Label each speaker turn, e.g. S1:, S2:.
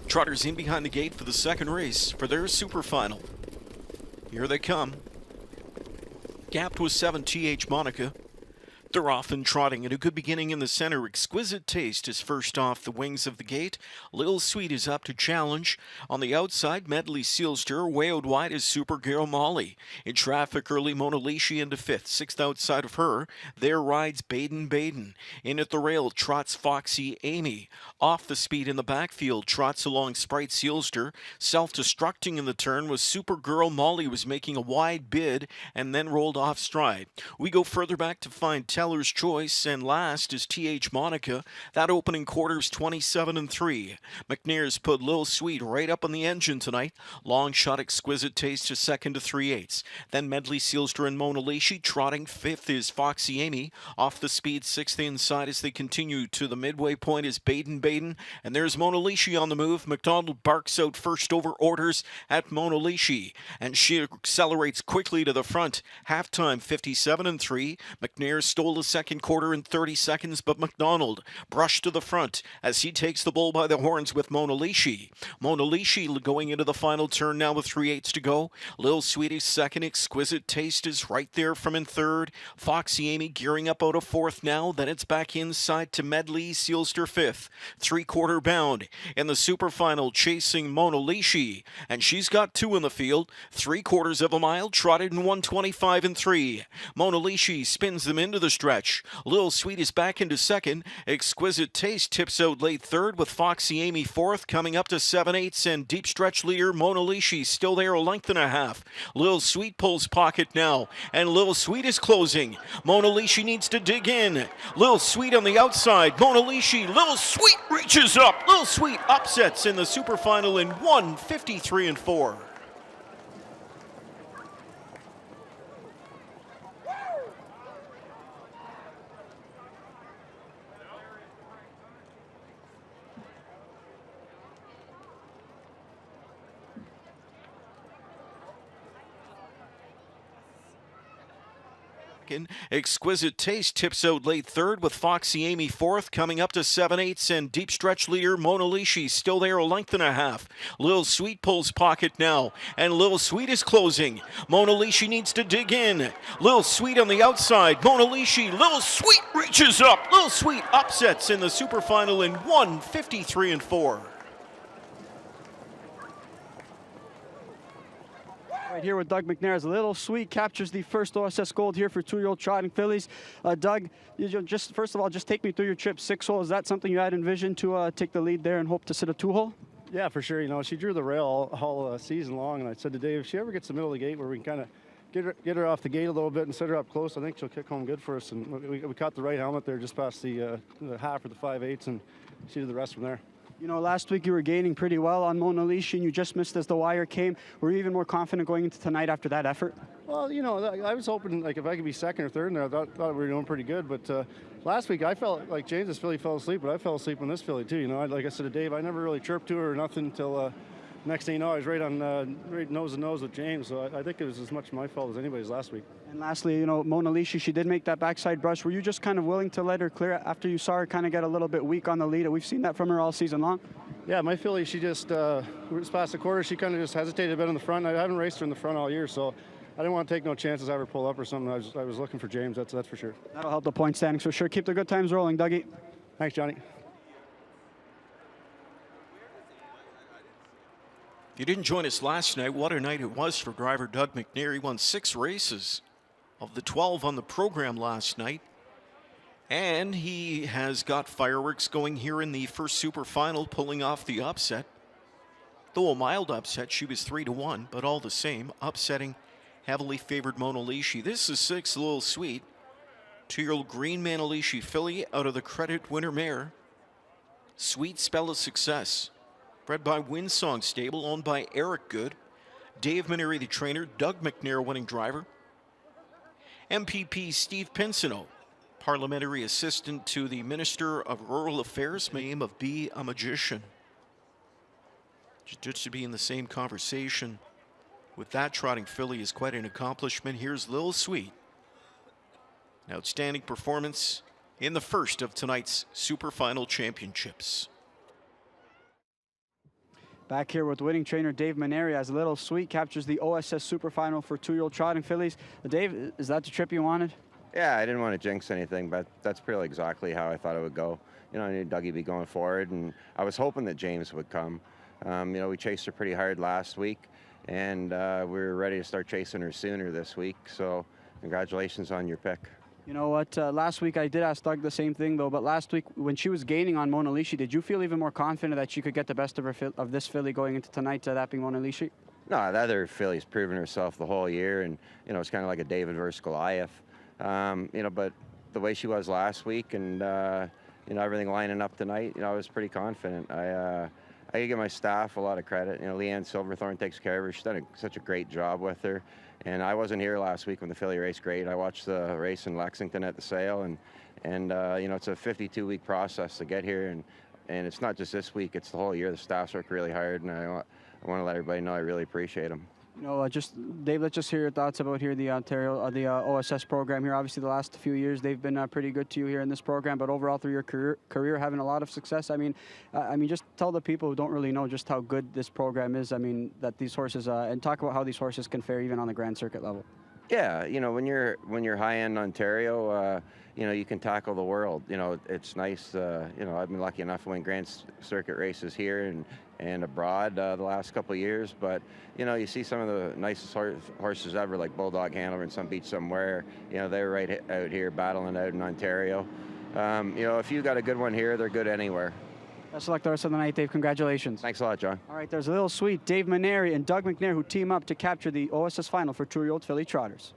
S1: Trotters in behind the gate for the second race for their Superfinal. Here they come. Gapped with 7 TH Monica. They're off and trotting, and a good beginning in the center. Exquisite Taste is first off the wings of the gate. Little Sweet is up to challenge. On the outside, Medley Sealster. Way out wide is Supergirl Molly. In traffic early, Mona Lisa into fifth. Sixth outside of her, there rides Baden. In at the rail, trots Foxy Amy. Off the speed in the backfield, trots along Sprite Sealster. Self-destructing in the turn was Supergirl Molly, was making a wide bid and then rolled off stride. We go further back to find Teller's Choice, and last is TH Monica. That opening quarter's 27-3. McNair's put Lil Sweet right up on the engine tonight. Long shot Exquisite Taste to second to 3/8. Then Medley Sealster and Mona Lisa. Trotting fifth is Foxy Amy. Off the speed, sixth inside as they continue to the midway point is Baden. And there's Mona Lisa on the move. McDonald barks out first over orders at Mona Lisa, and she accelerates quickly to the front. Halftime 57-3. McNair stole the second quarter in 30 seconds, but McDonald brushed to the front as he takes the bull by the horns with Mona Lisa. Mona Lisa going into the final turn now with 3/8 to go. Lil Sweet is second. Exquisite Taste is right there from in third. Foxy Amy gearing up out of fourth now. Then it's back inside to Medley Sealster fifth. Three-quarter bound in the Superfinal, chasing Mona Lisa, and she's got 2 in the field. 3/4 of a mile, trotted in 1:25-3. Mona Lisa spins them into the stretch. Lil Sweet is back into second. Exquisite Taste tips out late third with Foxy Amy fourth, coming up to 7/8, and deep stretch leader Mona Lisa still there, a length and a half. Lil Sweet pulls pocket now, and Lil Sweet is closing. Mona Lisa needs to dig in. Lil Sweet on the outside. Mona Lisa, Lil Sweet reaches up. Lil Sweet upsets in the Superfinal in 1:53-4. Exquisite Taste tips out late third with Foxy Amy fourth, coming up to 7/8, and deep stretch leader Mona Lisa still there, a length and a half. Lil Sweet pulls pocket now, and Lil Sweet is closing. Mona Lisa needs to dig in. Lil Sweet on the outside. Mona Lisa, Lil Sweet reaches up. Lil Sweet upsets in the Superfinal in 1:53-4.
S2: Right here with Doug McNair as Little Sweet captures the first OSS gold here for 2-year-old trotting fillies. Doug, just first of all, just take me through your trip, 6-hole. Is that something you had envisioned to take the lead there and hope to sit a 2-hole?
S3: Yeah, for sure. You know, she drew the rail all season long, and I said to Dave, if she ever gets to the middle of the gate where we can kind of get her off the gate a little bit and set her up close, I think she'll kick home good for us. And we caught the right helmet there just past the half or the 5/8, and she did the rest from there.
S2: You know, last week you were gaining pretty well on Mona Lisa, and you just missed as the wire came. Were you even more confident going into tonight after that effort?
S3: Well, you know, I was hoping, like, if I could be second or third in there, I thought we were doing pretty good. But last week I felt like James's filly fell asleep, but I fell asleep on this filly too. You know, like I said to Dave, I never really chirped to her or nothing until next thing you know, I was right nose to nose with James. So I think it was as much my fault as anybody's last week.
S2: And lastly, you know, Mona Lisa, she did make that backside brush. Were you just kind of willing to let her clear after you saw her kind of get a little bit weak on the lead? We've seen that from her all season long.
S3: Yeah, my filly, she just, past the quarter, she kind of just hesitated a bit in the front. I haven't raced her in the front all year, so I didn't want to take no chances, have her pull up or something. I was looking for James, that's for sure.
S2: That'll help the point standings for sure. Keep the good times rolling, Dougie.
S3: Thanks, Johnny.
S1: If you didn't join us last night, what a night it was for driver Doug McNair. He won 6 races of the 12 on the program last night. And he has got fireworks going here in the first Superfinal, pulling off the upset. Though a mild upset, she was 3-1, but all the same, upsetting heavily favored Mona Lisa. This is 6 Lil Sweet, 2-year-old green Mona Lisa filly out of the Credit Winter Mare. Sweet spell of success. Bred by Windsong Stable, owned by Eric Good. Dave Maneri, the trainer. Doug McNair, winning driver. MPP Steve Pinsino, parliamentary assistant to the Minister of Rural Affairs, name of Be a Magician. Just to be in the same conversation with that trotting filly is quite an accomplishment. Here's Lil Sweet. An outstanding performance in the first of tonight's Superfinal championships.
S2: Back here with winning trainer Dave Maneri as Little Sweet captures the OSS Superfinal for 2-year-old trotting fillies. Dave, is that the trip you wanted?
S4: Yeah, I didn't want to jinx anything, but that's pretty exactly how I thought it would go. You know, I knew Dougie be going forward, and I was hoping that James would come. You know, we chased her pretty hard last week, and we were ready to start chasing her sooner this week. So congratulations on your pick.
S2: You know what, last week I did ask Doug the same thing though, but last week when she was gaining on Mona Lisa, did you feel even more confident that she could get the best of of this filly going into tonight, that being Mona Lisa?
S4: No, that other filly's proven herself the whole year, and, you know, it's kind of like a David versus Goliath. You know, but the way she was last week and, you know, everything lining up tonight, you know, I was pretty confident. I could give my staff a lot of credit. You know, Leanne Silverthorne takes care of her. She's done such a great job with her. And I wasn't here last week when the filly raced great. I watched the race in Lexington at the sale, and you know, it's a 52-week process to get here, and it's not just this week, it's the whole year. The staff's worked really hard, and I want to let everybody know I really appreciate them.
S2: You know, Dave, let's just hear your thoughts about here the OSS program here. Obviously, the last few years they've been pretty good to you here in this program, but overall through your career having a lot of success. I mean, just tell the people who don't really know just how good this program is. I mean, that these horses and talk about how these horses can fare even on the Grand Circuit level.
S4: Yeah, you know, when you're high-end Ontario, you know, you can tackle the world. You know, it's nice. You know, I've been lucky enough to win Grand Circuit races here and abroad the last couple of years. But, you know, you see some of the nicest horses ever, like Bulldog Hanover and Some Beach Somewhere. You know, they're right out here battling out in Ontario. You know, if you got a good one here, they're good anywhere.
S2: Best of luck the rest of the night, Dave. Congratulations.
S4: Thanks a lot, John.
S2: All right, there's a Little Sweet, Dave Maneri and Doug McNair who team up to capture the OSS final for 2-year-old filly trotters.